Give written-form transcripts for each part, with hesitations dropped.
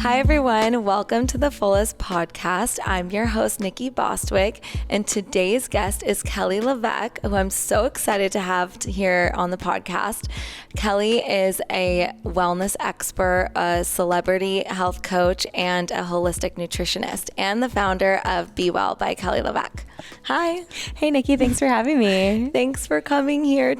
Hi, everyone. Welcome to the Fullest Podcast. I'm your host, Nikki Bostwick, and today's guest is Kelly LeVeque, who I'm so excited to have here on the podcast. Kelly is a wellness expert, a celebrity health coach, and a holistic nutritionist, and the founder of Be Well by Kelly LeVeque. Hi. Hey, Nikki. Thanks for having me. Thanks for coming here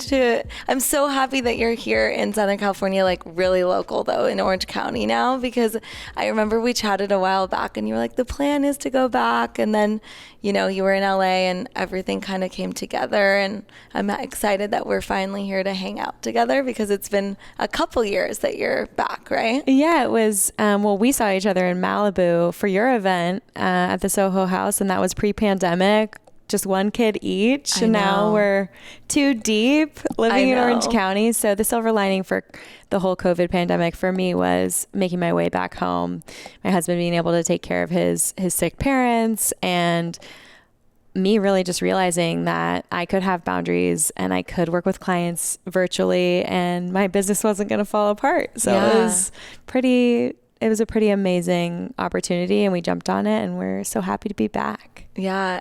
I'm so happy that you're here in Southern California, like really local though, in Orange County now, because I remember we chatted a while back and you were like, the plan is to go back. And then, you know, you were in LA and everything kind of came together. And I'm excited that we're finally here to hang out together because it's been a couple years that you're back, right? Yeah, it was, we saw each other in Malibu for your event at the Soho House, and that was pre-pandemic. Just one kid each, and now we're two deep living in Orange County. So the silver lining for the whole COVID pandemic for me was making my way back home, my husband being able to take care of his sick parents, and me really just realizing that I could have boundaries and I could work with clients virtually and my business wasn't going to fall apart. So it was a pretty amazing opportunity, and we jumped on it, and we're so happy to be back. Yeah,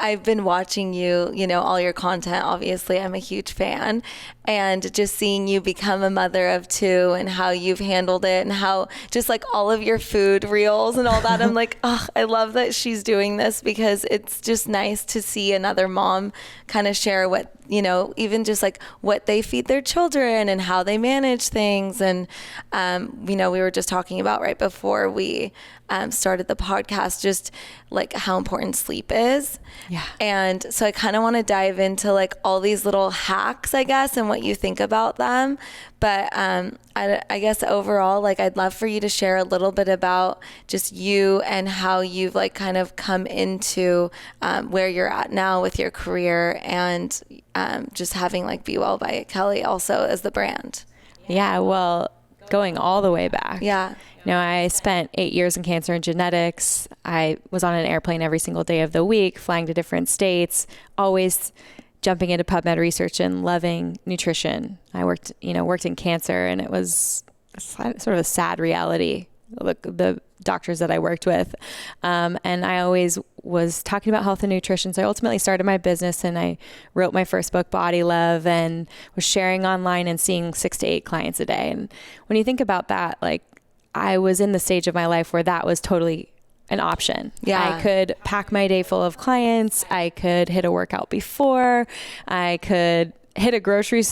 I've been watching you, all your content. Obviously, I'm a huge fan, and just seeing you become a mother of two and how you've handled it and how just like all of your food reels and all that. I'm like, oh, I love that she's doing this because it's just nice to see another mom kind of share what, even just like what they feed their children and how they manage things. And, we were just talking about right before we started the podcast, just like how important sleep is. Yeah. And so I kind of want to dive into like all these little hacks, I guess, and what you think about them. But I guess overall, like I'd love for you to share a little bit about just you and how you've like kind of come into where you're at now with your career and just having like Be Well by Kelly also as the brand. Yeah, well, going all the way back. Yeah. I spent 8 years in cancer and genetics. I was on an airplane every single day of the week, flying to different states, always jumping into PubMed research and loving nutrition. I worked in cancer, and it was sort of a sad reality, the doctors that I worked with. And I always was talking about health and nutrition. So I ultimately started my business, and I wrote my first book, Body Love, and was sharing online and seeing 6 to 8 clients a day. And when you think about that, like I was in the stage of my life where that was totally an option. Yeah. I could pack my day full of clients. I could hit a workout before. I could hit the grocery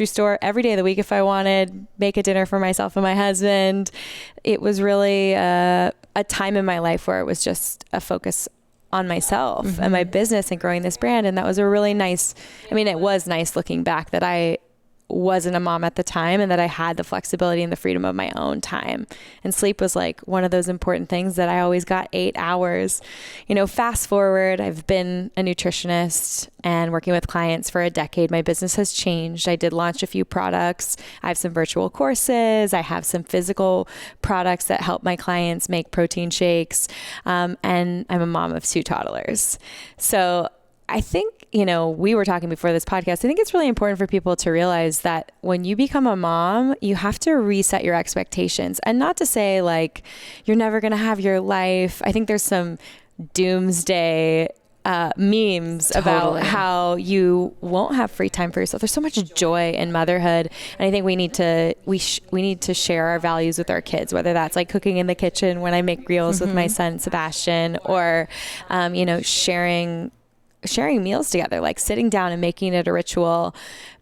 store every day of the week if I wanted, make a dinner for myself and my husband. It was really a time in my life where it was just a focus on myself and my business and growing this brand. And that was a really nice, it was nice looking back that I wasn't a mom at the time and that I had the flexibility and the freedom of my own time. And sleep was like one of those important things that I always got 8 hours. Fast forward, I've been a nutritionist and working with clients for a decade. My business has changed. I did launch a few products. I have some virtual courses. I have some physical products that help my clients make protein shakes. And I'm a mom of 2 toddlers. So I think, we were talking before this podcast, I think it's really important for people to realize that when you become a mom, you have to reset your expectations. And not to say like, you're never going to have your life. I think there's some doomsday memes about how you won't have free time for yourself. There's so much joy in motherhood. And I think we need to share our values with our kids, whether that's like cooking in the kitchen when I make reels with my son, Sebastian, or, sharing meals together, like sitting down and making it a ritual.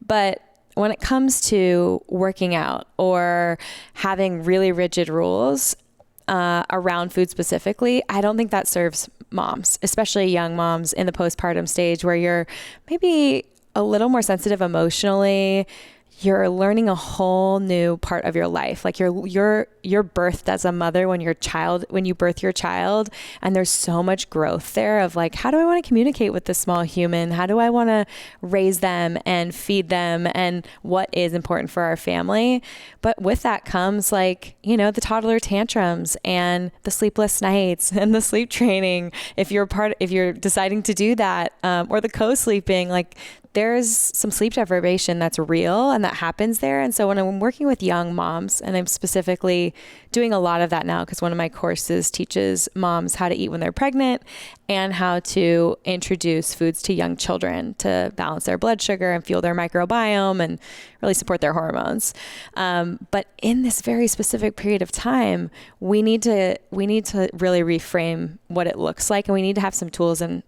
But when it comes to working out or having really rigid rules around food specifically, I don't think that serves moms, especially young moms in the postpartum stage where you're maybe a little more sensitive emotionally. You're learning a whole new part of your life. Like you're birthed as a mother when you birth your child, and there's so much growth there of like, how do I want to communicate with this small human? How do I want to raise them and feed them, and what is important for our family? But with that comes like, the toddler tantrums and the sleepless nights and the sleep training. If you're deciding to do that, or the co-sleeping, like there's some sleep deprivation that's real and that happens there. And so when I'm working with young moms, and I'm specifically doing a lot of that now because one of my courses teaches moms how to eat when they're pregnant and how to introduce foods to young children to balance their blood sugar and fuel their microbiome and really support their hormones. But in this very specific period of time, we need to really reframe what it looks like, and we need to have some tools and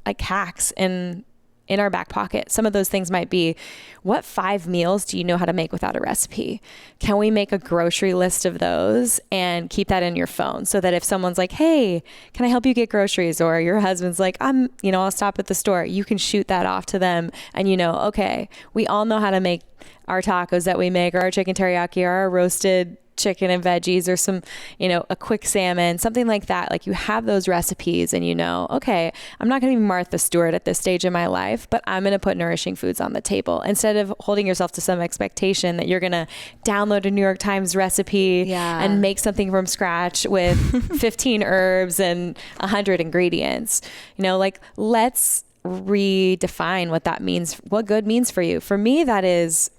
like hacks in our back pocket. Some of those things might be, what 5 meals do you know how to make without a recipe? Can we make a grocery list of those and keep that in your phone so that if someone's like, hey, can I help you get groceries? Or your husband's like, I'll stop at the store. You can shoot that off to them and okay, we all know how to make our tacos that we make, or our chicken teriyaki, or our roasted chicken and veggies, or some, a quick salmon, something like that. Like you have those recipes and okay, I'm not going to be Martha Stewart at this stage in my life, but I'm going to put nourishing foods on the table instead of holding yourself to some expectation that you're going to download a New York Times recipe and make something from scratch with 15 herbs and 100 ingredients. Let's redefine what that means, what good means for you. For me, that is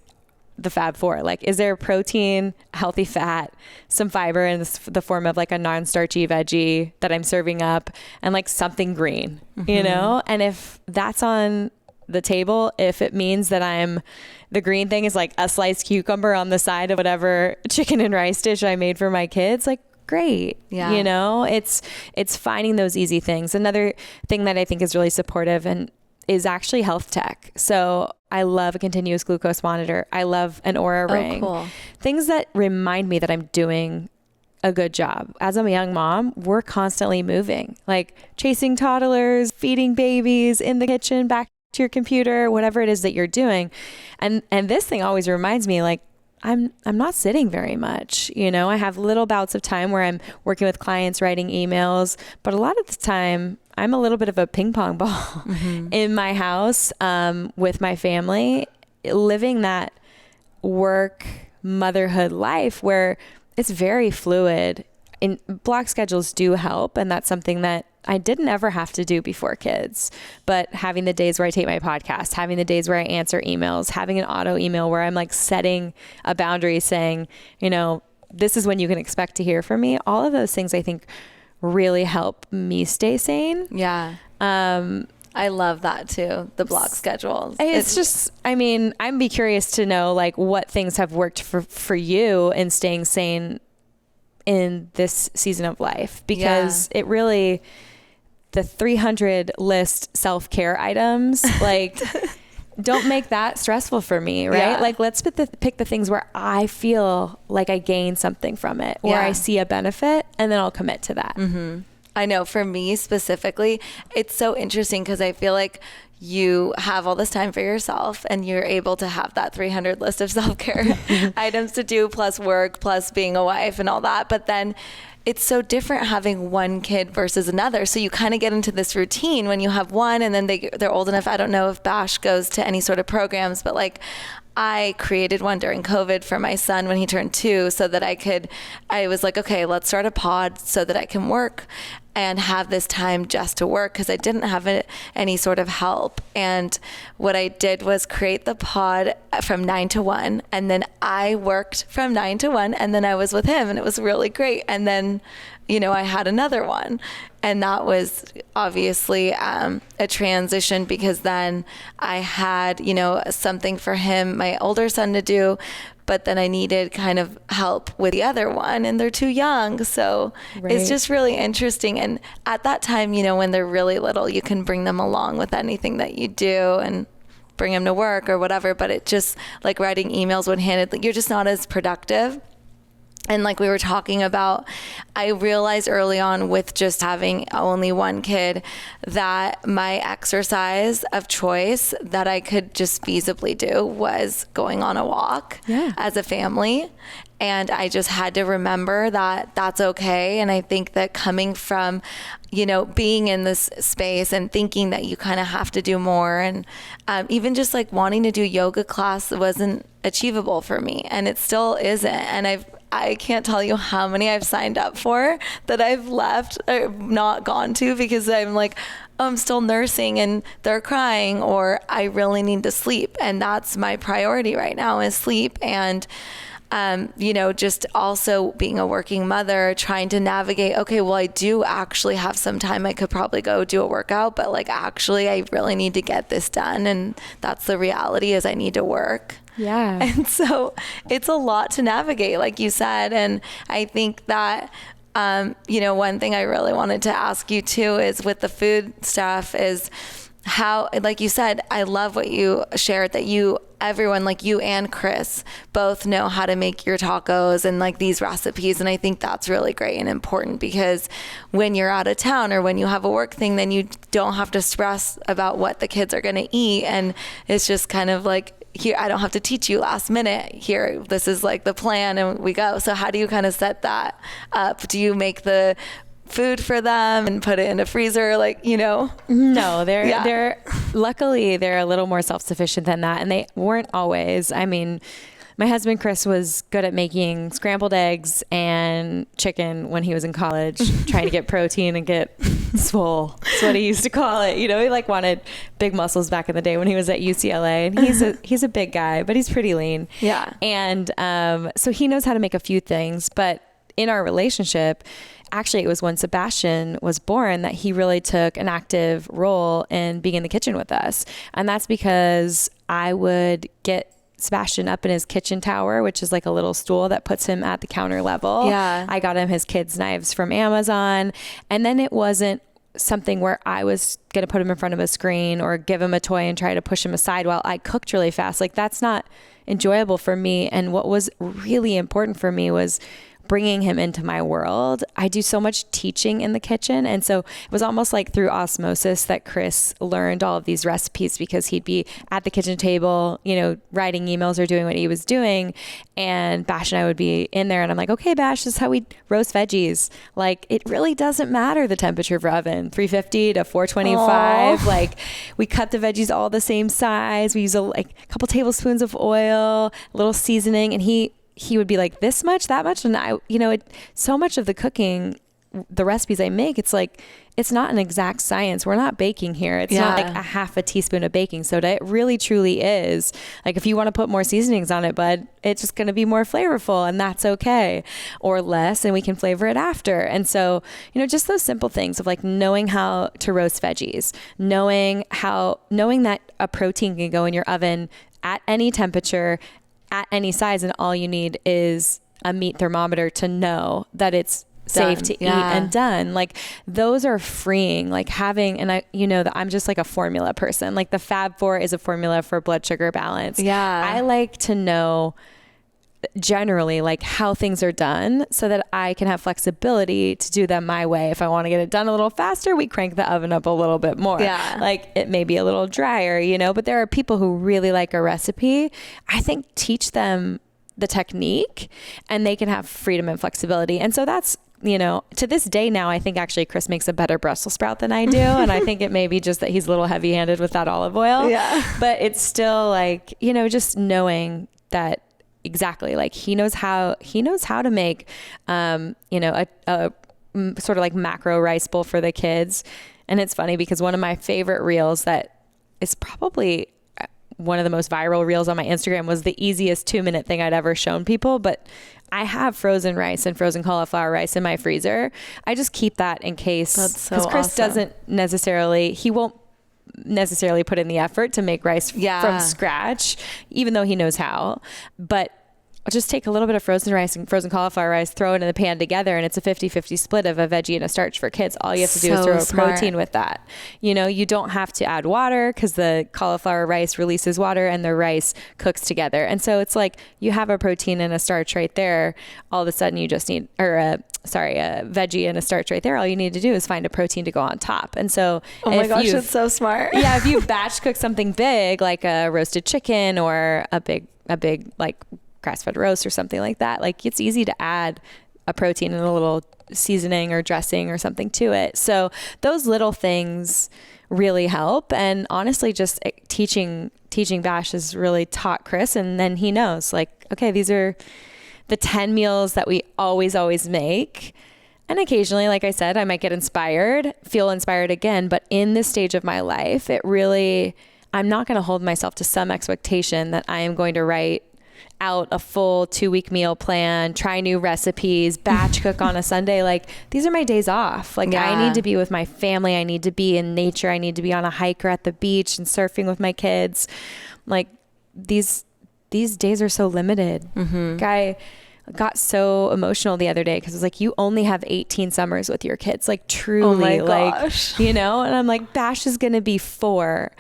the Fab Four. Like, is there protein, healthy fat, some fiber in the form of like a non-starchy veggie that I'm serving up, and like something green, And if that's on the table, if it means that the green thing is like a sliced cucumber on the side of whatever chicken and rice dish I made for my kids, like great. Yeah. It's finding those easy things. Another thing that I think is really supportive and is actually health tech. So I love a continuous glucose monitor. I love an Oura ring. Cool. Things that remind me that I'm doing a good job. As I'm a young mom, we're constantly moving, like chasing toddlers, feeding babies, in the kitchen, back to your computer, whatever it is that you're doing. And this thing always reminds me, like, I'm not sitting very much. I have little bouts of time where I'm working with clients, writing emails, but a lot of the time I'm a little bit of a ping pong ball in my house with my family, living that work motherhood life where it's very fluid. And block schedules do help, and that's something that I didn't ever have to do before kids. But having the days where I take my podcast, having the days where I answer emails, having an auto email where I'm like setting a boundary saying, this is when you can expect to hear from me. All of those things I think really help me stay sane. Yeah. I love that too. The block schedules. It's just, I'd be curious to know like what things have worked for you in staying sane in this season of life, because it really, the 300 list self-care items, like don't make that stressful for me, right? Yeah. Like let's pick the things where I feel like I gain something from it, or I see a benefit, and then I'll commit to that. Mm-hmm. I know for me specifically, it's so interesting because I feel like you have all this time for yourself and you're able to have that 300 list of self-care items to do, plus work, plus being a wife and all that. But then it's so different having one kid versus another. So you kind of get into this routine when you have one, and then they're old enough. I don't know if Bash goes to any sort of programs, but like I created one during COVID for my son when he turned 2 so that I was like, okay, let's start a pod so that I can work and have this time just to work, because I didn't have any sort of help. And what I did was create the pod from 9 to 1, and then I worked from 9 to 1, and then I was with him, and it was really great. And then, I had another one, and that was obviously a transition, because then I had, something for him, my older son, to do, but then I needed kind of help with the other one, and they're too young. So It's just really interesting. And at that time, when they're really little, you can bring them along with anything that you do and bring them to work or whatever. But it just, like writing emails one-handed, you're just not as productive. And like we were talking about, I realized early on with just having only one kid that my exercise of choice that I could just feasibly do was going on a walk as a family. And I just had to remember that that's okay. And I think that coming from, being in this space and thinking that you kind of have to do more, and even just like wanting to do yoga class wasn't achievable for me, and it still isn't. And I can't tell you how many I've signed up for that I've left or not gone to because I'm like, oh, I'm still nursing and they're crying, or I really need to sleep. And that's my priority right now, is sleep. And just also being a working mother, trying to navigate, okay, well, I do actually have some time. I could probably go do a workout, but like, actually, I really need to get this done. And that's the reality, is I need to work. Yeah. And so it's a lot to navigate, like you said. And I think that, one thing I really wanted to ask you too is with the food stuff is how, like you said, I love what you shared, that everyone, like you and Chris, both know how to make your tacos and like these recipes. And I think that's really great and important, because when you're out of town or when you have a work thing, then you don't have to stress about what the kids are going to eat. And it's just kind of like, here, I don't have to teach you last minute. Here, this is like the plan and we go. So how do you kind of set that up? Do you make the food for them and put it in a freezer, No, they're luckily they're a little more self-sufficient than that, and they weren't always. I mean, my husband Chris was good at making scrambled eggs and chicken when he was in college, trying to get protein and get swole. That's what he used to call it. He wanted big muscles back in the day when he was at UCLA, and he's a big guy, but he's pretty lean. Yeah. And so he knows how to make a few things, but in our relationship, actually, it was when Sebastian was born that he really took an active role in being in the kitchen with us. And that's because I would get Sebastian up in his kitchen tower, which is like a little stool that puts him at the counter level. Yeah. I got him his kids' knives from Amazon. And then it wasn't something where I was going to put him in front of a screen or give him a toy and try to push him aside while I cooked really fast. Like, that's not enjoyable for me. And what was really important for me was bringing him into my world. I do so much teaching in the kitchen. And so it was almost like through osmosis that Chris learned all of these recipes, because he'd be at the kitchen table, writing emails or doing what he was doing. And Bash and I would be in there and I'm like, okay, Bash, this is how we roast veggies. Like, it really doesn't matter the temperature of your oven, 350 to 425. Aww. Like, we cut the veggies all the same size. We use a couple tablespoons of oil, a little seasoning, and he would be like, this much, that much. And I, so much of the cooking, the recipes I make, it's like, it's not an exact science. We're not baking here. It's not like a half a teaspoon of baking soda. It really, truly is. Like, if you want to put more seasonings on it, bud, it's just going to be more flavorful, and that's okay. Or less, and we can flavor it after. And so, just those simple things of like knowing how to roast veggies, knowing that a protein can go in your oven at any temperature, at any size, and all you need is a meat thermometer to know that it's safe to eat and done. Like, those are freeing, like having, and that I'm just like a formula person. Like, the Fab4 is a formula for blood sugar balance. Yeah. I like to know generally like how things are done so that I can have flexibility to do them my way. If I want to get it done a little faster, we crank the oven up a little bit more. Yeah. Like, it may be a little drier, but there are people who really like a recipe. I think teach them the technique and they can have freedom and flexibility. And so that's, to this day now, I think actually Chris makes a better Brussels sprout than I do. And I think it may be just that he's a little heavy handed with that olive oil. Yeah. But it's still like, just knowing that exactly, like he knows how to make, a sort of like macro rice bowl for the kids. And it's funny because one of my favorite reels that is probably one of the most viral reels on my Instagram was the easiest 2-minute thing I'd ever shown people. But I have frozen rice and frozen cauliflower rice in my freezer. I just keep that in case. That's so because Chris awesome. he won't necessarily put in the effort to make rice from scratch, even though he knows how. But I'll just take a little bit of frozen rice and frozen cauliflower rice, throw it in the pan together, and it's a 50-50 split of a veggie and a starch for kids. All you have to do is throw a protein with that. You don't have to add water because the cauliflower rice releases water and the rice cooks together. And so it's like you have a protein and a starch right there. All of a sudden you just need, a veggie and a starch right there. All you need to do is find a protein to go on top. And so oh my gosh, it's so smart. Yeah, if you batch cook something big like a roasted chicken or a big like grass-fed roast or something like that, like it's easy to add a protein and a little seasoning or dressing or something to it. So those little things really help. And honestly, just teaching Bash has really taught Chris, and then he knows like, okay, these are the 10 meals that we always make. And occasionally, like I said, I might get inspired, feel inspired again. But in this stage of my life, I'm not going to hold myself to some expectation that I am going to write out a full 2-week meal plan, try new recipes, batch cook on a Sunday. Like, these are my days off. Like, I need to be with my family. I need to be in nature. I need to be on a hike or at the beach and surfing with my kids. Like, these days are so limited. I got so emotional the other day because it was like, you only have 18 summers with your kids. Like, truly, oh my gosh. and I'm like, Bash is going to be 4.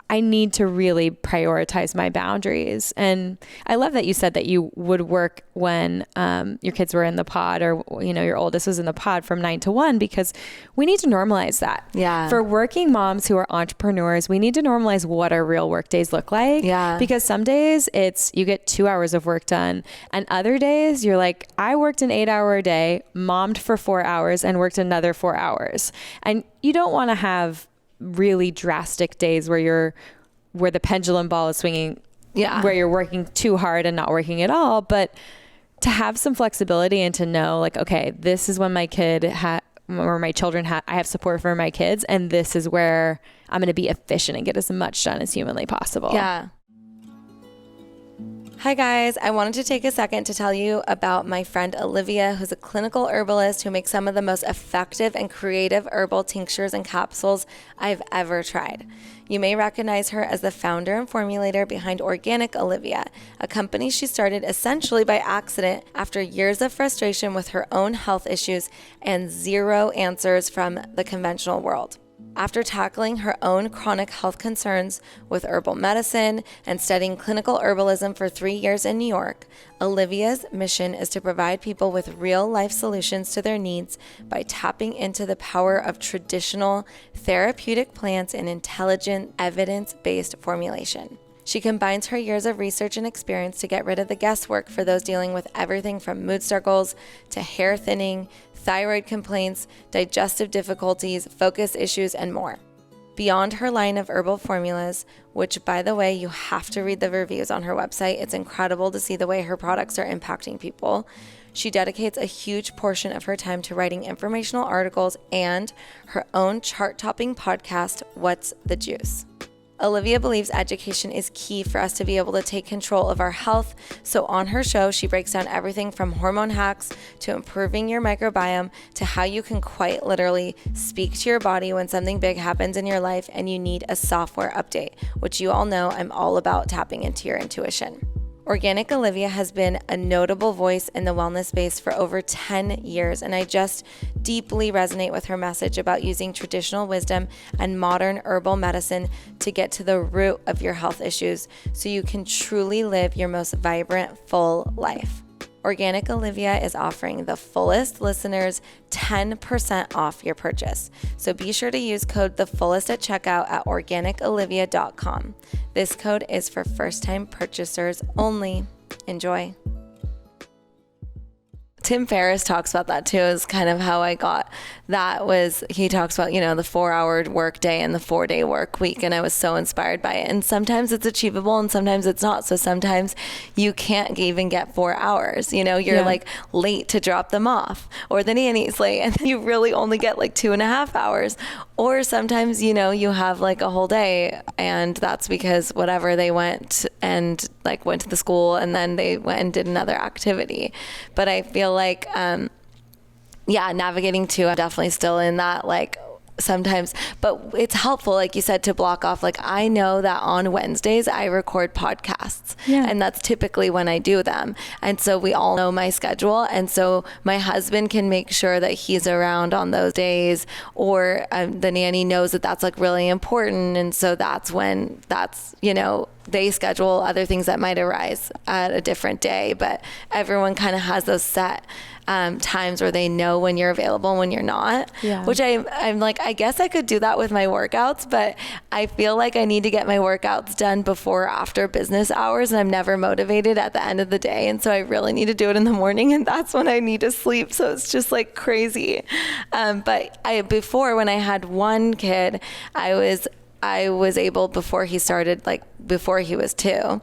I need to really prioritize my boundaries. And I love that you said that you would work when your kids were in the pod, or, your oldest was in the pod from 9 to 1, because we need to normalize that. Yeah. For working moms who are entrepreneurs, we need to normalize what our real work days look like. Yeah. Because some days you get 2 hours of work done, and other days you're like, I worked an 8-hour day, mommed for 4 hours, and worked another 4 hours. And you don't want to have really drastic days where the pendulum ball is swinging, where you're working too hard and not working at all. But to have some flexibility and to know, like, okay, this is when my children I have support for my kids, and this is where I'm going to be efficient and get as much done as humanly possible. Yeah. Hi guys, I wanted to take a second to tell you about my friend Olivia, who's a clinical herbalist who makes some of the most effective and creative herbal tinctures and capsules I've ever tried. You may recognize her as the founder and formulator behind Organic Olivia, a company she started essentially by accident after years of frustration with her own health issues and zero answers from the conventional world. After tackling her own chronic health concerns with herbal medicine and studying clinical herbalism for 3 years in New York, Olivia's mission is to provide people with real-life solutions to their needs by tapping into the power of traditional therapeutic plants and intelligent, evidence-based formulation. She combines her years of research and experience to get rid of the guesswork for those dealing with everything from mood circles to hair thinning, thyroid complaints, digestive difficulties, focus issues, and more. Beyond her line of herbal formulas, which, by the way, you have to read the reviews on her website. It's incredible to see the way her products are impacting people. She dedicates a huge portion of her time to writing informational articles and her own chart-topping podcast, What's the Juice? Olivia believes education is key for us to be able to take control of our health. So on her show, she breaks down everything from hormone hacks to improving your microbiome to how you can quite literally speak to your body when something big happens in your life and you need a software update, which you all know I'm all about tapping into your intuition. Organic Olivia has been a notable voice in the wellness space for over 10 years, and I just deeply resonate with her message about using traditional wisdom and modern herbal medicine to get to the root of your health issues so you can truly live your most vibrant, full life. Organic Olivia is offering the fullest listeners 10% off your purchase. So be sure to use code THEFULLEST at checkout at organicolivia.com. This code is for first-time purchasers only. Enjoy. Tim Ferriss talks about that too, is kind of how I got that. Was he talks about, the 4-hour work day and the 4-day work week, and I was so inspired by it. And sometimes it's achievable and sometimes it's not. So sometimes you can't even get 4 hours, you're like late to drop them off, or the nanny's late and then you really only get like 2.5 hours. Or sometimes, you have like a whole day, and that's because whatever, they went to the school and then they went and did another activity. But I feel like, navigating too, I'm definitely still in that, like, sometimes, but it's helpful, like you said, to block off. Like, I know that on Wednesdays I record podcasts, and that's typically when I do them. And so we all know my schedule. And so my husband can make sure that he's around on those days, or the nanny knows that that's like really important. And so that's when they schedule other things that might arise at a different day, but everyone kind of has those set times where they know when you're available and when you're not, which I'm like, I guess I could do that with my workouts, but I feel like I need to get my workouts done before or after business hours, and I'm never motivated at the end of the day. And so I really need to do it in the morning, and that's when I need to sleep. So it's just like crazy. But before, when I had one kid, I was able, before he started, like before he was 2,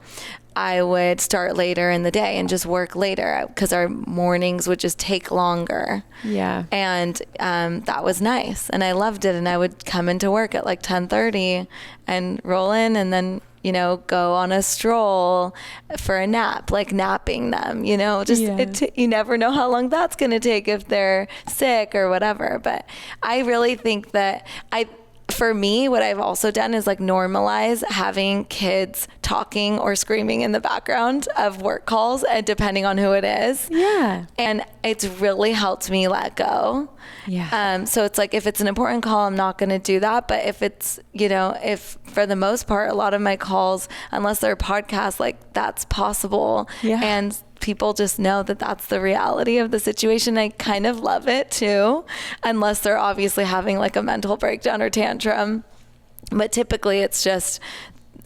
I would start later in the day and just work later because our mornings would just take longer. Yeah. And that was nice. And I loved it. And I would come into work at like 10:30 and roll in and then, go on a stroll for a nap, like napping them, you never know how long that's going to take if they're sick or whatever. But I really think that for me, what I've also done is like normalize having kids talking or screaming in the background of work calls, and depending on who it is. Yeah. And it's really helped me let go. Yeah. So it's like, if it's an important call, I'm not going to do that. But if it's, if for the most part, a lot of my calls, unless they're podcasts, like that's possible. Yeah. And people just know that that's the reality of the situation. I kind of love it too, unless they're obviously having like a mental breakdown or tantrum. But typically it's just,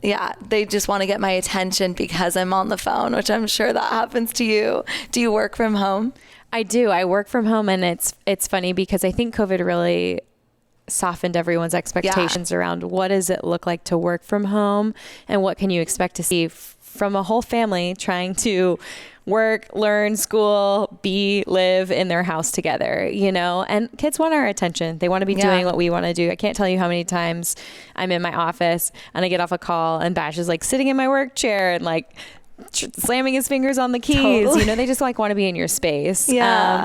they just want to get my attention because I'm on the phone, which I'm sure that happens to you. Do you work from home? I do. I work from home, and it's funny because I think COVID really softened everyone's expectations around what does it look like to work from home, and what can you expect to see from a whole family trying to work, learn, school, live in their house together, and kids want our attention. They want to be doing what we want to do. I can't tell you how many times I'm in my office and I get off a call and Bash is like sitting in my work chair and like slamming his fingers on the keys. Totally. They just like want to be in your space,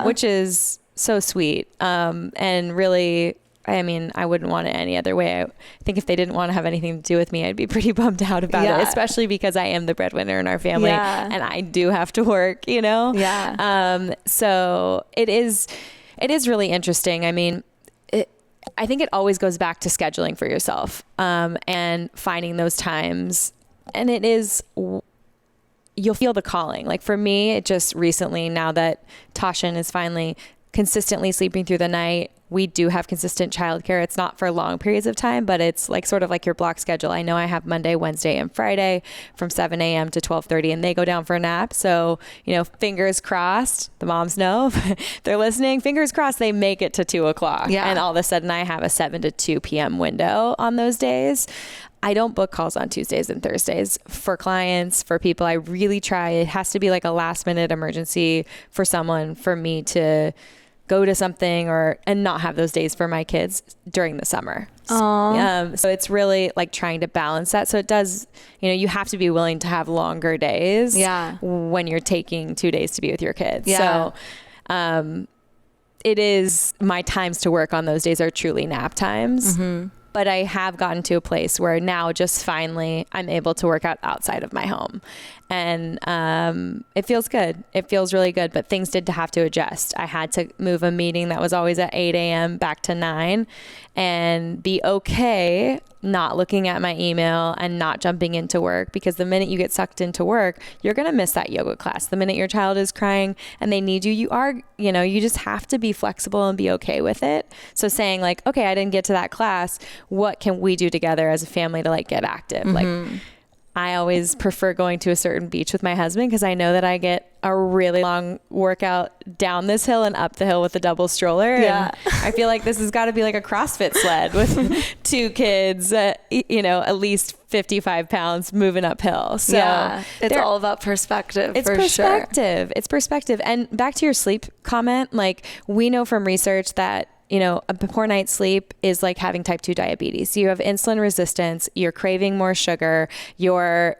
which is so sweet. And really, I wouldn't want it any other way. I think if they didn't want to have anything to do with me, I'd be pretty bummed out about it, especially because I am the breadwinner in our family and I do have to work, So it is really interesting. I think it always goes back to scheduling for yourself, and finding those times, and you'll feel the calling. Like for me, it just recently, now that Tashin is finally consistently sleeping through the night, we do have consistent childcare. It's not for long periods of time, but it's like sort of like your block schedule. I know I have Monday, Wednesday, and Friday from 7 a.m. to 12:30, and they go down for a nap. So, fingers crossed, the moms know they're listening. Fingers crossed they make it to 2 o'clock. Yeah. And all of a sudden I have a 7 to 2 p.m. window on those days. I don't book calls on Tuesdays and Thursdays for clients, for people. I really try. It has to be like a last minute emergency for someone for me to go to something and not have those days for my kids during the summer. So it's really like trying to balance that. So it does, you have to be willing to have longer days when you're taking 2 days to be with your kids. Yeah. So it is, my times to work on those days are truly nap times. Mm-hmm. But I have gotten to a place where now just finally I'm able to work out outside of my home. And it feels good. It feels really good. But things did have to adjust. I had to move a meeting that was always at 8 a.m. back to 9 and be okay not looking at my email and not jumping into work, because the minute you get sucked into work, you're going to miss that yoga class. The minute your child is crying and they need you, you just have to be flexible and be okay with it. So saying like, okay, I didn't get to that class. What can we do together as a family to like get active? Mm-hmm. Like, I always prefer going to a certain beach with my husband because I know that I get a really long workout down this hill and up the hill with a double stroller. Yeah. And I feel like this has got to be like a CrossFit sled with 2 kids, at least 55 pounds moving uphill. So it's all about perspective. It's perspective. It's perspective. And back to your sleep comment, like we know from research that a poor night's sleep is like having type 2 diabetes. You have insulin resistance, you're craving more sugar, your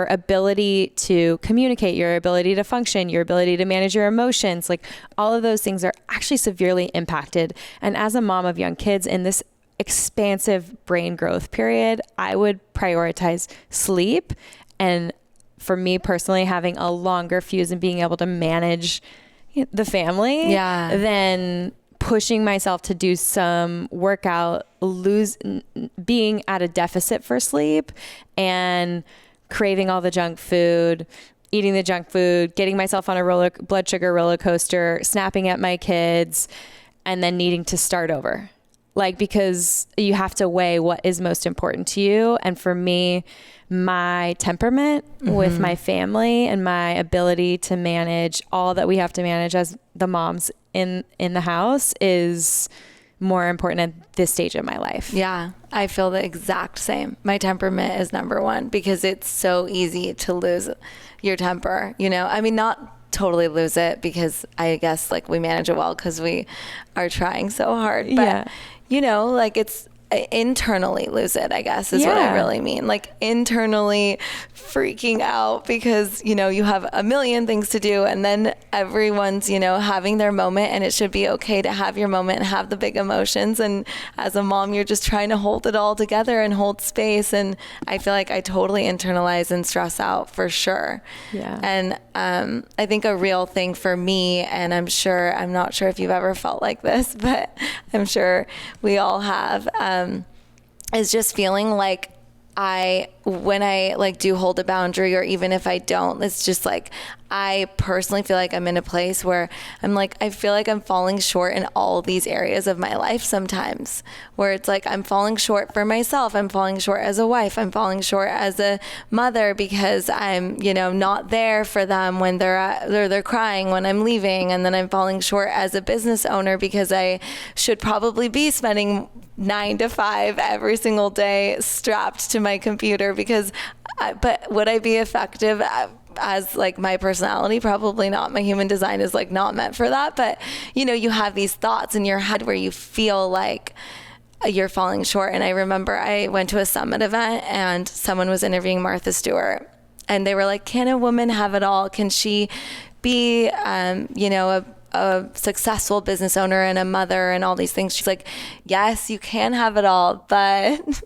ability to communicate, your ability to function, your ability to manage your emotions, like all of those things are actually severely impacted. And as a mom of young kids in this expansive brain growth period, I would prioritize sleep. And for me personally, having a longer fuse and being able to manage the family than pushing myself to do some workout, being at a deficit for sleep and craving all the junk food, eating the junk food, getting myself on a blood sugar roller coaster, snapping at my kids, and then needing to start over. Like, because you have to weigh what is most important to you. And for me, my temperament with my family and my ability to manage all that we have to manage as the moms in the house is more important at this stage of my life. Yeah, I feel the exact same. My temperament is number one because it's so easy to lose your temper, you know? I mean, not totally lose it because I guess like we manage it well because we are trying so hard. But, you know, like it's internally lose it, I guess is what I really mean. Like internally freaking out because, you know, you have a million things to do and then everyone's, you know, having their moment, and it should be okay to have your moment and have the big emotions. And as a mom, you're just trying to hold it all together and hold space. And I feel like I totally internalize and stress out for sure. Yeah. And I think a real thing for me, and I'm not sure if you've ever felt like this, but I'm sure we all have, is just feeling like when I like do hold a boundary, or even if I don't, it's just like, I personally feel like I'm in a place where I'm like, I feel like I'm falling short in all these areas of my life sometimes, where it's like, I'm falling short for myself. I'm falling short as a wife. I'm falling short as a mother because I'm, you know, not there for them when they're crying when I'm leaving. And then I'm falling short as a business owner because I should probably be spending 9 to 5 every single day strapped to my computer but would I be effective as like my personality? Probably not. My human design is like not meant for that. But you know, you have these thoughts in your head where you feel like you're falling short. And I remember I went to a summit event and someone was interviewing Martha Stewart, and they were like, can a woman have it all? Can she be, you know, a successful business owner and a mother and all these things? She's like, yes, you can have it all, but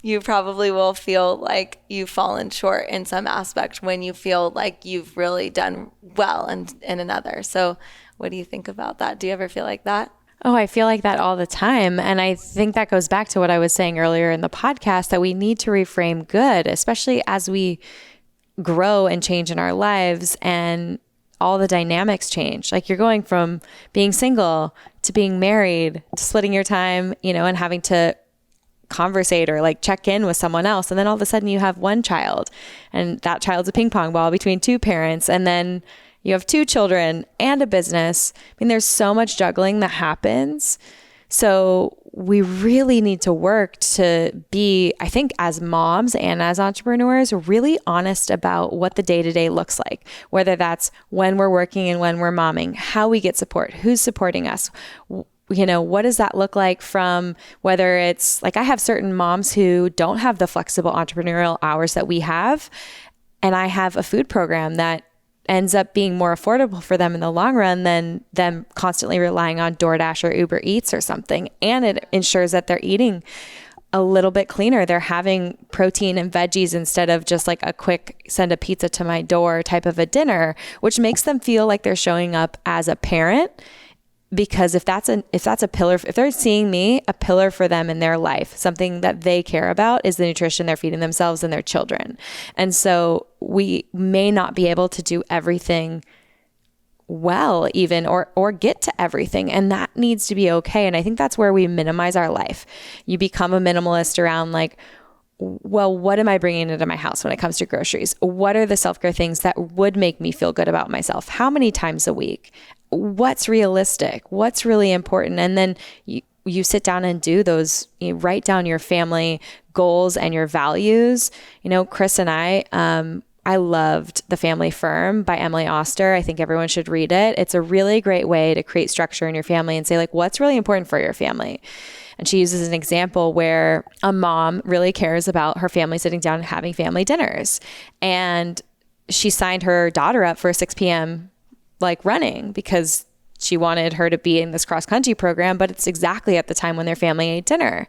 you probably will feel like you've fallen short in some aspect when you feel like you've really done well in another. So what do you think about that? Do you ever feel like that? Oh, I feel like that all the time. And I think that goes back to what I was saying earlier in the podcast, that we need to reframe good, especially as we grow and change in our lives and all the dynamics change. Like you're going from being single to being married to splitting your time, you know, and having to conversate or like check in with someone else. And then all of a sudden you have one child, and that child's a ping pong ball between two parents. And then you have 2 children and a business. I mean, there's so much juggling that happens. So we really need to work to be, I think, as moms and as entrepreneurs, really honest about what the day-to-day looks like, whether that's when we're working and when we're momming, how we get support, who's supporting us. You know, what does that look like, from whether it's like, I have certain moms who don't have the flexible entrepreneurial hours that we have. And I have a food program that ends up being more affordable for them in the long run than them constantly relying on DoorDash or Uber Eats or something. And it ensures that they're eating a little bit cleaner. They're having protein and veggies instead of just like a quick send a pizza to my door type of a dinner, which makes them feel like they're showing up as a parent. Because if that's a pillar, if they're seeing me, a pillar for them in their life, something that they care about is the nutrition they're feeding themselves and their children. And so we may not be able to do everything well, even, or get to everything. And that needs to be okay. And I think that's where we minimize our life. You become a minimalist around like, well, what am I bringing into my house when it comes to groceries? What are the self-care things that would make me feel good about myself? How many times a week? What's realistic? What's really important? And then you sit down and do those, you write down your family goals and your values. You know, Chris and I loved The Family Firm by Emily Oster. I think everyone should read it. It's a really great way to create structure in your family and say like, what's really important for your family? And she uses an example where a mom really cares about her family sitting down and having family dinners. And she signed her daughter up for a 6 p.m. like running because she wanted her to be in this cross country program, but it's exactly at the time when their family ate dinner.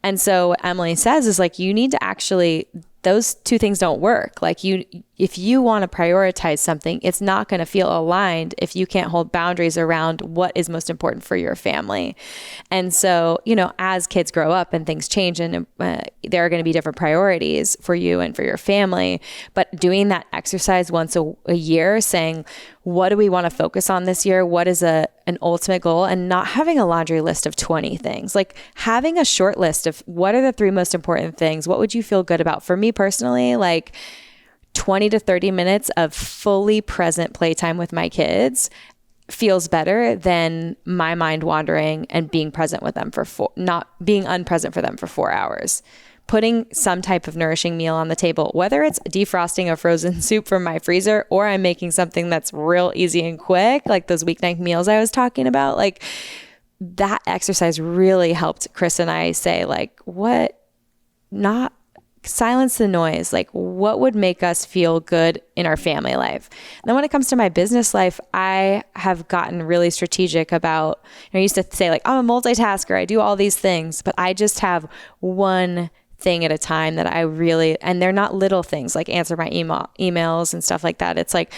And so what Emily says is like, you need to actually, those two things don't work. Like if you want to prioritize something, it's not going to feel aligned if you can't hold boundaries around what is most important for your family. And so, you know, as kids grow up and things change and there are going to be different priorities for you and for your family, but doing that exercise once a year, saying, what do we want to focus on this year? What is an ultimate goal? And not having a laundry list of 20 things, like having a short list of what are the 3 most important things? What would you feel good about? For me personally, like 20 to 30 minutes of fully present playtime with my kids feels better than my mind wandering and being present with them not being unpresent for them for 4 hours. Putting some type of nourishing meal on the table, whether it's defrosting a frozen soup from my freezer or I'm making something that's real easy and quick, like those weeknight meals I was talking about, like that exercise really helped Chris and I say like, not silence the noise, like what would make us feel good in our family life. And then when it comes to my business life, I have gotten really strategic about, I used to say like, I'm a multitasker, I do all these things, but I just have one thing at a time that I really, and they're not little things like answer my emails and stuff like that. It's like,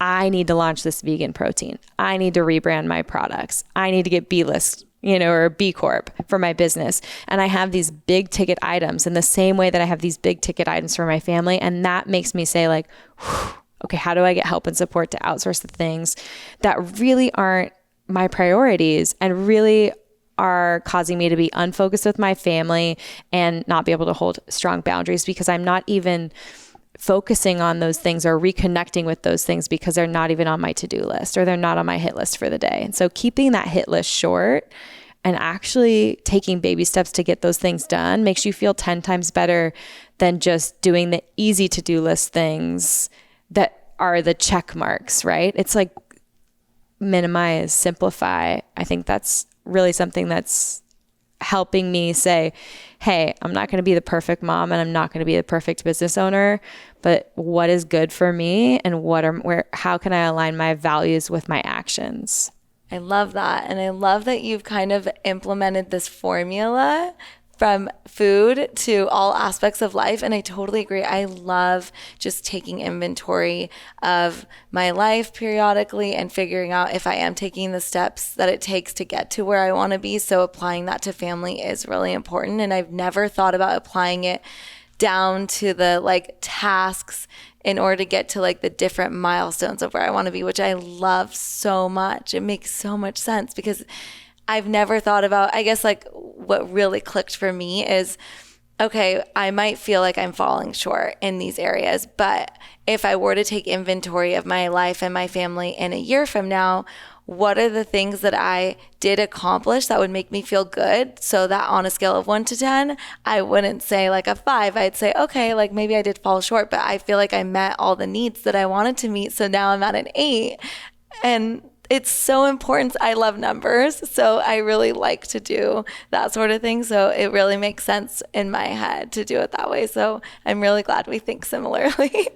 I need to launch this vegan protein. I need to rebrand my products. I need to get B-list, or B Corp for my business. And I have these big ticket items in the same way that I have these big ticket items for my family. And that makes me say like, okay, how do I get help and support to outsource the things that really aren't my priorities and really are causing me to be unfocused with my family and not be able to hold strong boundaries because I'm not even focusing on those things or reconnecting with those things because they're not even on my to-do list or they're not on my hit list for the day. And so keeping that hit list short and actually taking baby steps to get those things done makes you feel 10 times better than just doing the easy to-do list things that are the check marks, right? It's like minimize, simplify. I think that's really something that's helping me say, hey, I'm not going to be the perfect mom and I'm not going to be the perfect business owner, but what is good for me and how can I align my values with my actions? I love that. And I love that you've kind of implemented this formula from food to all aspects of life. And I totally agree. I love just taking inventory of my life periodically and figuring out if I am taking the steps that it takes to get to where I want to be. So applying that to family is really important. And I've never thought about applying it down to the like tasks in order to get to like the different milestones of where I want to be, which I love so much. It makes so much sense because I've never thought about, I guess like what really clicked for me is, okay, I might feel like I'm falling short in these areas, but if I were to take inventory of my life and my family in a year from now, what are the things that I did accomplish that would make me feel good? So that on a scale of 1 to 10, I wouldn't say like a 5. I'd say, okay, like maybe I did fall short, but I feel like I met all the needs that I wanted to meet. So now I'm at an 8. And it's so important. I love numbers, so I really like to do that sort of thing. So it really makes sense in my head to do it that way. So I'm really glad we think similarly.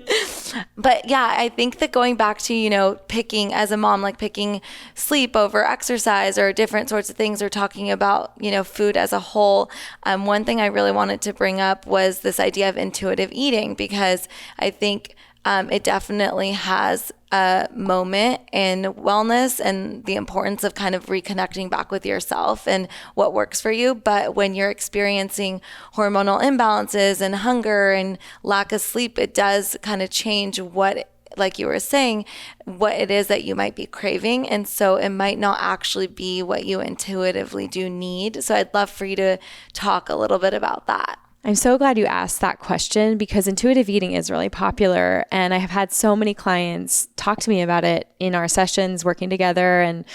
But yeah, I think that going back to, picking as a mom, like picking sleep over exercise or different sorts of things or talking about, food as a whole. One thing I really wanted to bring up was this idea of intuitive eating, because I think it definitely has a moment in wellness and the importance of kind of reconnecting back with yourself and what works for you. But when you're experiencing hormonal imbalances and hunger and lack of sleep, it does kind of change what, like you were saying, what it is that you might be craving. And so it might not actually be what you intuitively do need. So I'd love for you to talk a little bit about that. I'm so glad you asked that question because intuitive eating is really popular. And I have had so many clients talk to me about it in our sessions working together. And,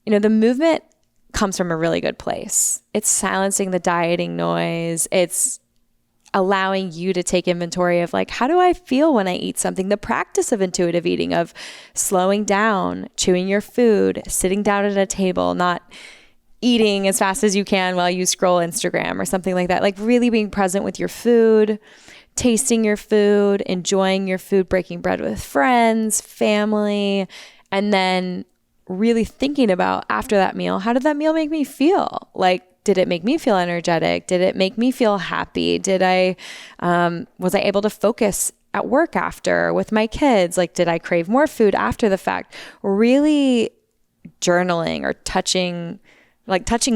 the movement comes from a really good place. It's silencing the dieting noise. It's allowing you to take inventory of like, how do I feel when I eat something? The practice of intuitive eating, of slowing down, chewing your food, sitting down at a table, not eating as fast as you can while you scroll Instagram or something like that. Like really being present with your food, tasting your food, enjoying your food, breaking bread with friends, family, and then really thinking about after that meal, how did that meal make me feel? Like, did it make me feel energetic? Did it make me feel happy? Was I able to focus at work after with my kids? Like, did I crave more food after the fact? Really journaling or touching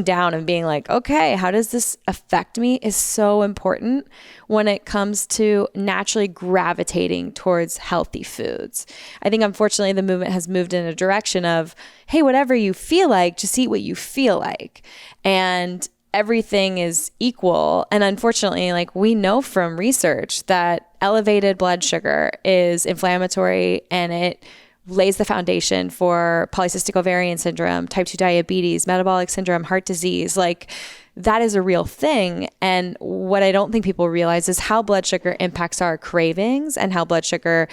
down and being like, okay, how does this affect me is so important when it comes to naturally gravitating towards healthy foods. I think unfortunately the movement has moved in a direction of, hey, whatever you feel like, just eat what you feel like. And everything is equal. And unfortunately, like we know from research that elevated blood sugar is inflammatory and it lays the foundation for polycystic ovarian syndrome, type 2 diabetes, metabolic syndrome, heart disease. Like, that is a real thing. And what I don't think people realize is how blood sugar impacts our cravings and how blood sugar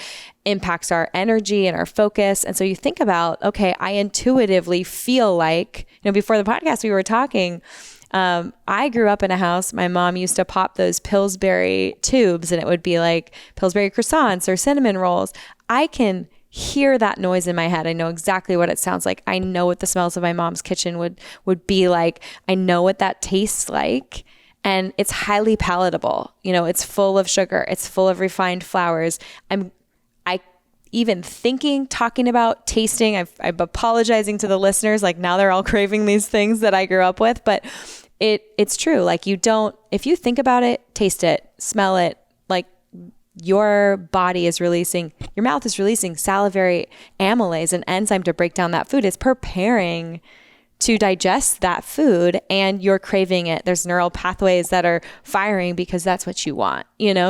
impacts our energy and our focus. And so you think about, okay, I intuitively feel like, before the podcast, we were talking, I grew up in a house, my mom used to pop those Pillsbury tubes, and it would be like Pillsbury croissants or cinnamon rolls. I can hear that noise in my head. I know exactly what it sounds like. I know what the smells of my mom's kitchen would be like. I know what that tastes like. And it's highly palatable. It's full of sugar. It's full of refined flours. Even thinking, talking about, tasting, I'm apologizing to the listeners. Like, now they're all craving these things that I grew up with, but it's true. Like, if you think about it, taste it, smell it, like, your body is releasing, your mouth is releasing salivary amylase, an enzyme to break down that food. It's preparing to digest that food, and you're craving it. There's neural pathways that are firing because that's what you want,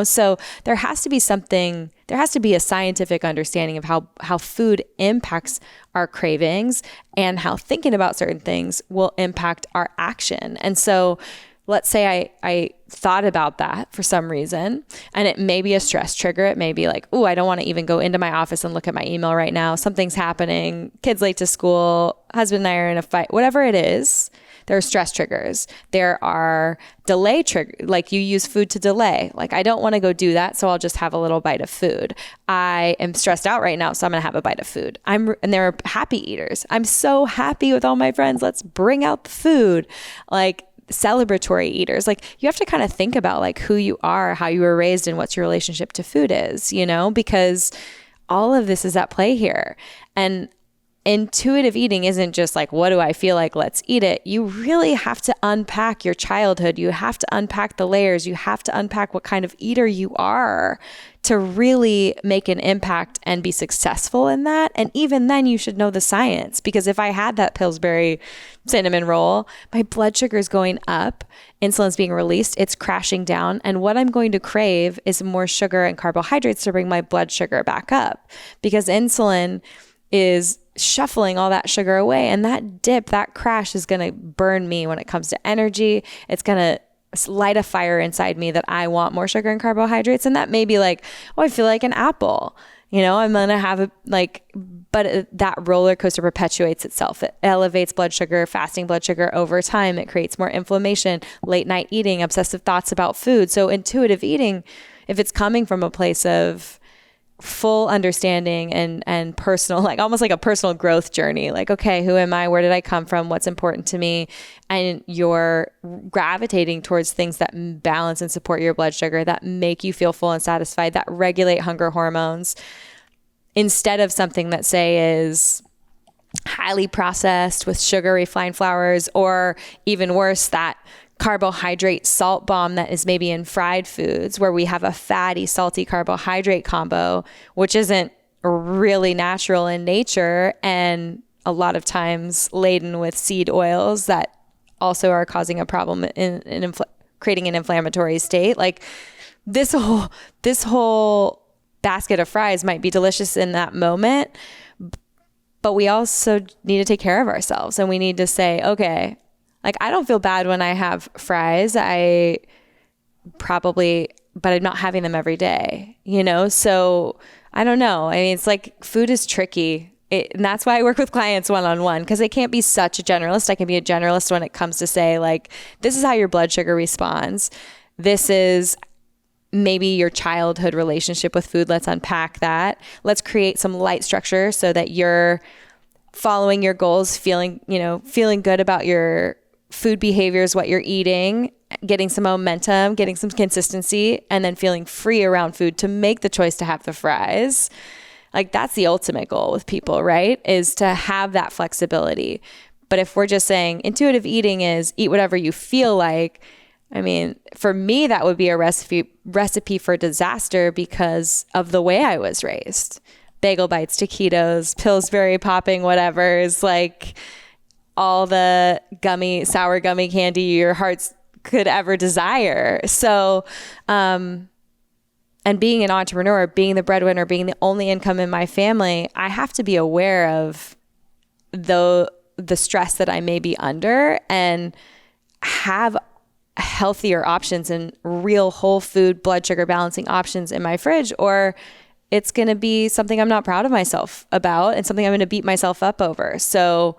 So there has to be a scientific understanding of how food impacts our cravings and how thinking about certain things will impact our action. And so let's say I thought about that for some reason, and it may be a stress trigger. It may be like, oh, I don't want to even go into my office and look at my email right now. Something's happening. Kids late to school. Husband and I are in a fight. Whatever it is, there are stress triggers. There are delay triggers. Like, you use food to delay. Like, I don't want to go do that, so I'll just have a little bite of food. I am stressed out right now, so I'm going to have a bite of food. And there are happy eaters. I'm so happy with all my friends. Let's bring out the food. Like, celebratory eaters. Like, you have to kind of think about like who you are, how you were raised, and what your relationship to food is, because all of this is at play here. And intuitive eating isn't just like, what do I feel like? Let's eat it. You really have to unpack your childhood. You have to unpack the layers. You have to unpack what kind of eater you are to really make an impact and be successful in that. And even then, you should know the science, because if I had that Pillsbury cinnamon roll, my blood sugar is going up, insulin's being released, it's crashing down. And what I'm going to crave is more sugar and carbohydrates to bring my blood sugar back up, because insulin is shuffling all that sugar away. And that dip, that crash is going to burn me when it comes to energy. It's going to light a fire inside me that I want more sugar and carbohydrates. And that may be like, oh, I feel like an apple. I'm going to have but that roller coaster perpetuates itself. It elevates blood sugar, fasting blood sugar over time. It creates more inflammation, late night eating, obsessive thoughts about food. So intuitive eating, if it's coming from a place of full understanding and personal, like almost like a personal growth journey, like, okay, who am I? Where did I come from? What's important to me? And you're gravitating towards things that balance and support your blood sugar, that make you feel full and satisfied, that regulate hunger hormones, instead of something that, say, is highly processed with sugar, refined flours, or even worse, that carbohydrate salt bomb that is maybe in fried foods, where we have a fatty, salty carbohydrate combo, which isn't really natural in nature, and a lot of times laden with seed oils that also are causing a problem in creating an inflammatory state. Like, this whole basket of fries might be delicious in that moment, but we also need to take care of ourselves, and we need to say, okay, like, I don't feel bad when I have fries. But I'm not having them every day, So I don't know. I mean, it's like, food is tricky. And that's why I work with clients one-on-one, because they can't be such a generalist. I can be a generalist when it comes to say, like, this is how your blood sugar responds. This is maybe your childhood relationship with food. Let's unpack that. Let's create some light structure so that you're following your goals, feeling good about your food behaviors, what you're eating, getting some momentum, getting some consistency, and then feeling free around food to make the choice to have the fries. Like, that's the ultimate goal with people, right? Is to have that flexibility. But if we're just saying intuitive eating is eat whatever you feel like, I mean, for me, that would be a recipe for disaster because of the way I was raised. Bagel bites, taquitos, Pillsbury popping, whatever's, like, all the sour gummy candy your hearts could ever desire. So, And being an entrepreneur, being the breadwinner, being the only income in my family, I have to be aware of the stress that I may be under and have healthier options and real whole food blood sugar balancing options in my fridge, or it's going to be something I'm not proud of myself about and something I'm going to beat myself up over. So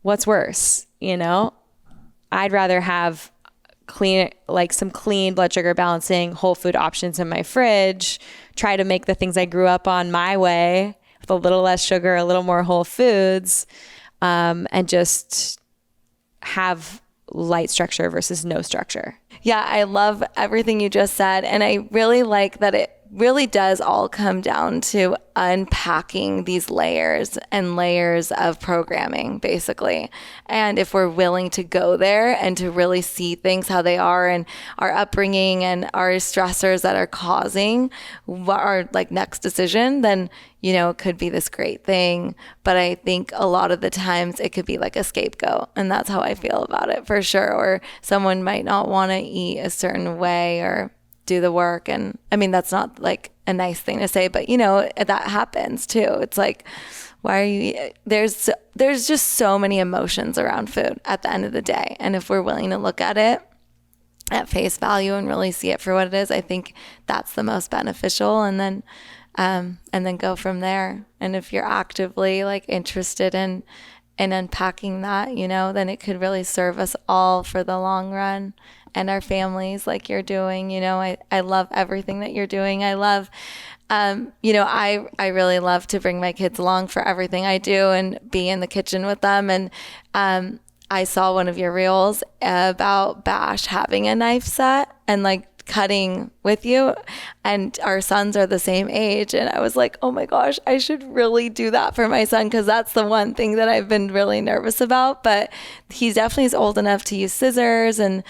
what's worse? I'd rather have some clean blood sugar balancing whole food options in my fridge, try to make the things I grew up on my way with a little less sugar, a little more whole foods, and just have light structure versus no structure. Yeah, I love everything you just said. And I really like that it really does all come down to unpacking these layers and layers of programming, basically. And if we're willing to go there and to really see things how they are and our upbringing and our stressors that are causing our next decision, then it could be this great thing. But I think a lot of the times it could be like a scapegoat. And that's how I feel about it for sure. Or someone might not want to eat a certain way or do the work. And I mean, that's not a nice thing to say, but that happens too. It's like, why are you, there's just so many emotions around food at the end of the day. And if we're willing to look at it at face value and really see it for what it is, I think that's the most beneficial. And then go from there. And if you're actively interested in unpacking that, then it could really serve us all for the long run and our families like you're doing. I love everything that you're doing. I love, I really love to bring my kids along for everything I do and be in the kitchen with them. And I saw one of your reels about Bash having a knife set and cutting with you, and our sons are the same age, and I was like, oh my gosh, I should really do that for my son, because that's the one thing that I've been really nervous about. But he definitely is old enough to use scissors and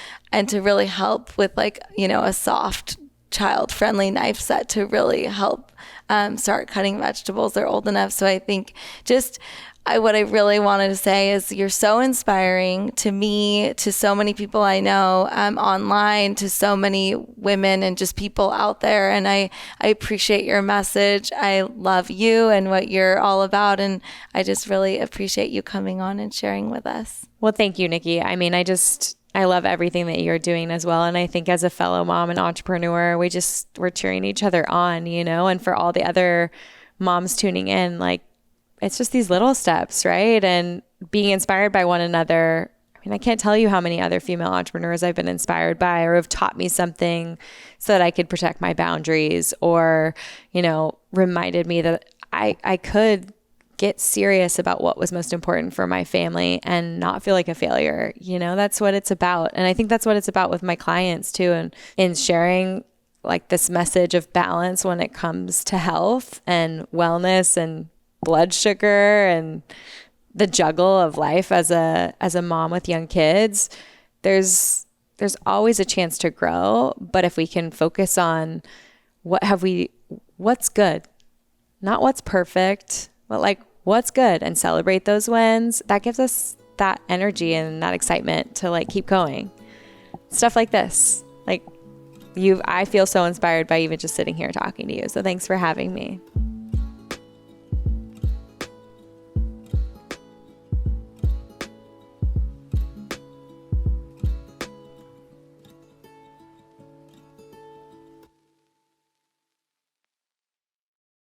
to really help with a soft child friendly knife set to really help start cutting vegetables. They're old enough. So I think what I really wanted to say is you're so inspiring to me, to so many people I know online, to so many women and just people out there. And I appreciate your message. I love you and what you're all about. And I just really appreciate you coming on and sharing with us. Well, thank you, Nikki. I mean, I love everything that you're doing as well. And I think as a fellow mom and entrepreneur, we're cheering each other on, and for all the other moms tuning in, it's just these little steps, right? And being inspired by one another. I mean, I can't tell you how many other female entrepreneurs I've been inspired by or have taught me something so that I could protect my boundaries, or, reminded me that I could get serious about what was most important for my family and not feel like a failure. That's what it's about. And I think that's what it's about with my clients too. And in sharing this message of balance when it comes to health and wellness and blood sugar and the juggle of life as a mom with young kids, there's always a chance to grow. But if we can focus on what's good, not what's perfect, but what's good, and celebrate those wins, that gives us that energy and that excitement to keep going. Stuff like this, I feel so inspired by even just sitting here talking to you. So thanks for having me.